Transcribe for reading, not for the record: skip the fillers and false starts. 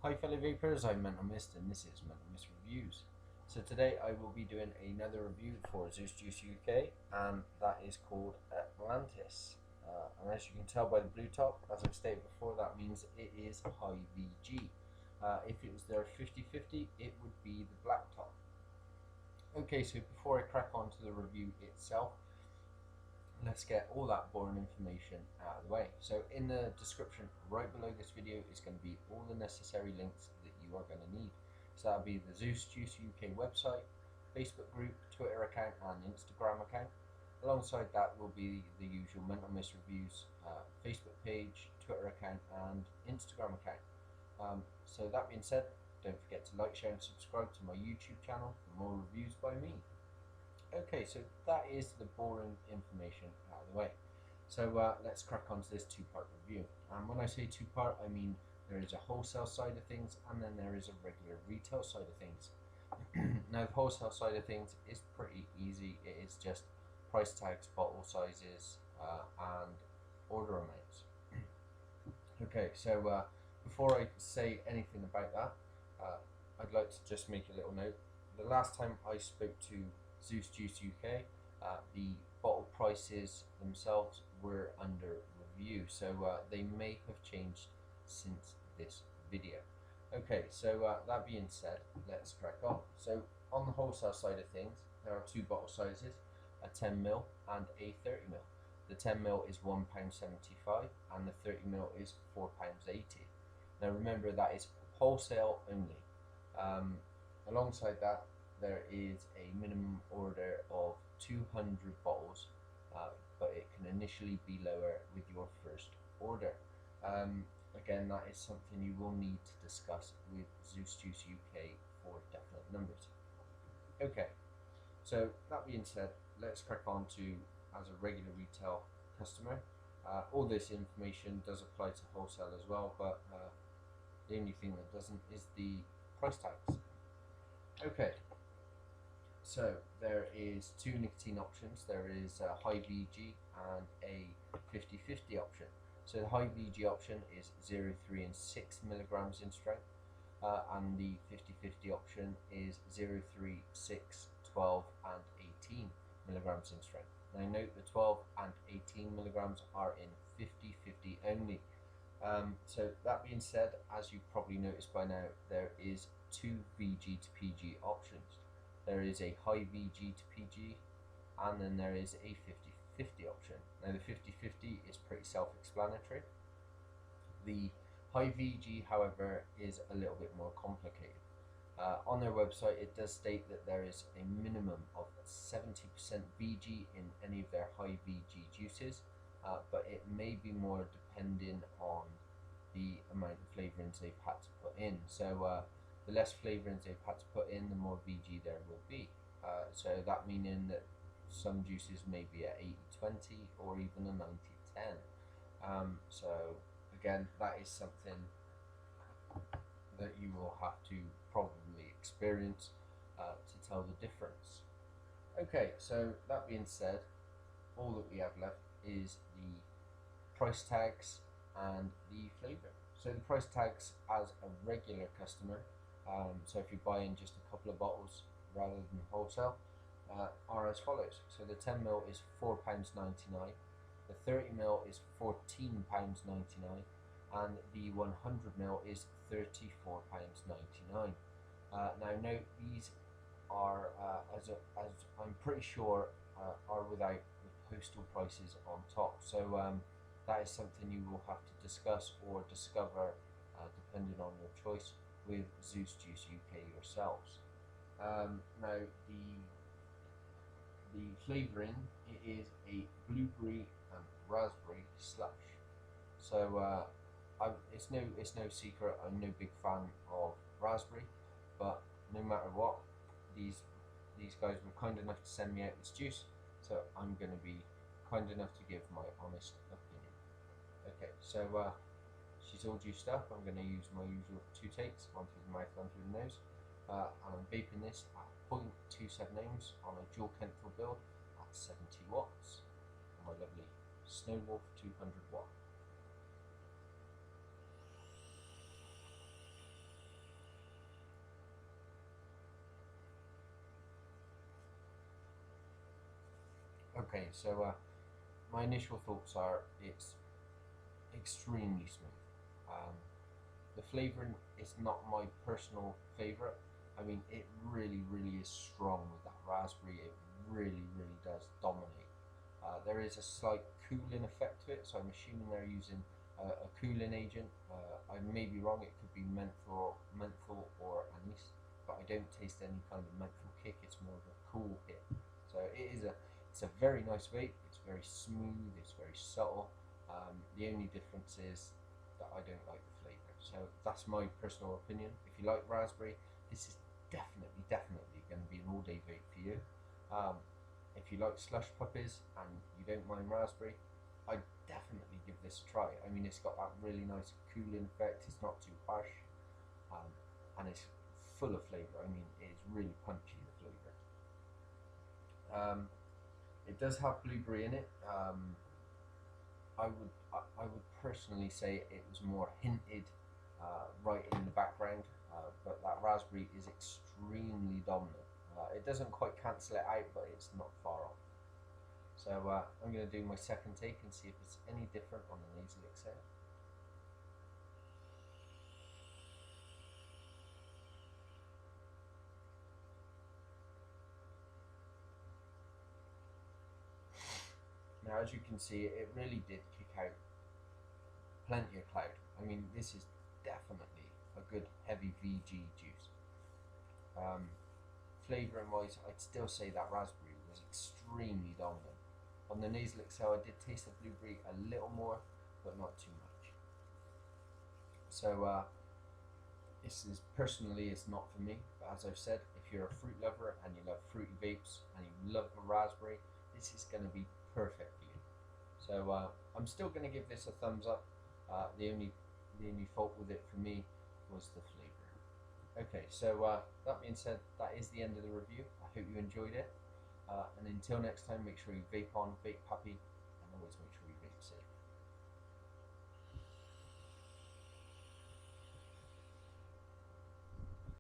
Hi fellow vapers, I'm Mental Mist and this is Mental Mist Reviews. So today I will be doing another review for Zeus Juice UK, and that is called Atlantis. And as you can tell by the blue top, as I've stated before, that means it is high VG. If it was their 50/50, it would be the black top. Okay, so before I crack on to the review itself, let's get all that boring information out of the way. So in the description right below this video is going to be all the necessary links that you are going to need. So that'll be the Zeus Juice UK website, Facebook group, Twitter account and Instagram account. Alongside that will be the usual Mental Mist Reviews Facebook page, Twitter account and Instagram account. So that being said, don't forget to like, share and subscribe to my YouTube channel for more reviews by me. Okay, so that is the boring information out of the way. So let's crack on to this two-part review. And when I say two-part, I mean there is a wholesale side of things and then there is a regular retail side of things. Now the wholesale side of things is pretty easy. It is just price tags, bottle sizes, and order amounts. Okay, so before I say anything about that, I'd like to just make a little note. The last time I spoke to Zeus Juice UK, the bottle prices themselves were under review, so they may have changed since this video. Okay, so that being said, let's crack on. So on the wholesale side of things, there are two bottle sizes, a 10ml and a 30ml. The 10ml is £1.75 and the 30ml is £4.80. Now remember, that is wholesale only. Alongside that, there is a minimum order of 200 bottles, but it can initially be lower with your first order. Again, that is something you will need to discuss with Zeus Juice UK for definite numbers. Okay, so that being said, let's crack on to, as a regular retail customer, all this information does apply to wholesale as well, but the only thing that doesn't is the price tags. Okay, so there is two nicotine options. There is a high VG and a 50/50 option. So the high VG option is 0, 3 and 6 milligrams in strength, and the 50/50 option is 0, 3, 6, 12 and 18 milligrams in strength. Now note the 12 and 18 milligrams are in 50/50 only. So that being said, as you've probably noticed by now, there is two VG to PG options. There is a high VG to PG and then there is a 50/50 option. Now the 50/50 is pretty self-explanatory. The high VG, however, is a little bit more complicated. On their website it does state that there is a minimum of 70% VG in any of their high VG juices, but it may be more depending on the amount of flavourings they've had to put in. So the less flavourings they've had to put in, the more VG there will be. So that meaning that some juices may be at 80/20 or even a 90/10. So again, that is something that you will have to probably experience to tell the difference. Okay, so that being said, all that we have left is the price tags and the flavour. So the price tags as a regular customer, so if you buy in just a couple of bottles rather than wholesale, are as follows. So the 10ml is £4.99, the 30ml is £14.99, and the 100ml is £34.99. Now note, these are, as I'm pretty sure, are without the postal prices on top. So that is something you will have to discuss or discover, depending on your choice, with Zeus Juice UK yourselves. Now the flavouring, it is a blueberry and raspberry slush. So it's no secret, I'm no big fan of raspberry, but no matter what, these guys were kind enough to send me out this juice, so I'm going to be kind enough to give my honest opinion. Okay, so she's all juiced up. I'm going to use my usual two takes, one through the mouth, one through the nose, and I'm vaping this at 0.27 ohms on a dual Kenthal build at 70 watts on my lovely Snowwolf 200 watt. Okay, so my initial thoughts are it's extremely smooth. Um, the flavouring is not my personal favourite. I mean, it really is strong with that raspberry. It really does dominate. There is a slight cooling effect to it, so I'm assuming they're using a cooling agent. I may be wrong. It could be menthol or anise, but I don't taste any kind of menthol kick. It's more of a cool hit. So it's a very nice vape. It's very smooth. It's very subtle. The only difference is that I don't like the flavour. So that's my personal opinion. If you like raspberry, this is definitely going to be an all-day vape for you. If you like slush puppies and you don't mind raspberry, I'd definitely give this a try. I mean, it's got that really nice cooling effect. It's not too harsh, and it's full of flavour. I mean, it's really punchy, the flavour. It does have blueberry in it. I would personally say it was more hinted right in the background, but that raspberry is extremely dominant. It doesn't quite cancel it out, but it's not far off. So I'm going to do my second take and see if it's any different on the nasal exhale. Now, as you can see, it really did kick out plenty of cloud. I mean, this is definitely a good heavy VG juice. Flavouring wise, I'd still say that raspberry was extremely dominant. On the nasal exhale, I did taste the blueberry a little more, but not too much. So this is personally, it's not for me. But as I've said, if you're a fruit lover and you love fruity vapes and you love the raspberry, this is going to be perfect for you. So I'm still going to give this a thumbs up. The only fault with it for me was the flavour. Okay, so that being said, that is the end of the review. I hope you enjoyed it. And until next time, make sure you vape on, vape happy, and always make sure you vape safe.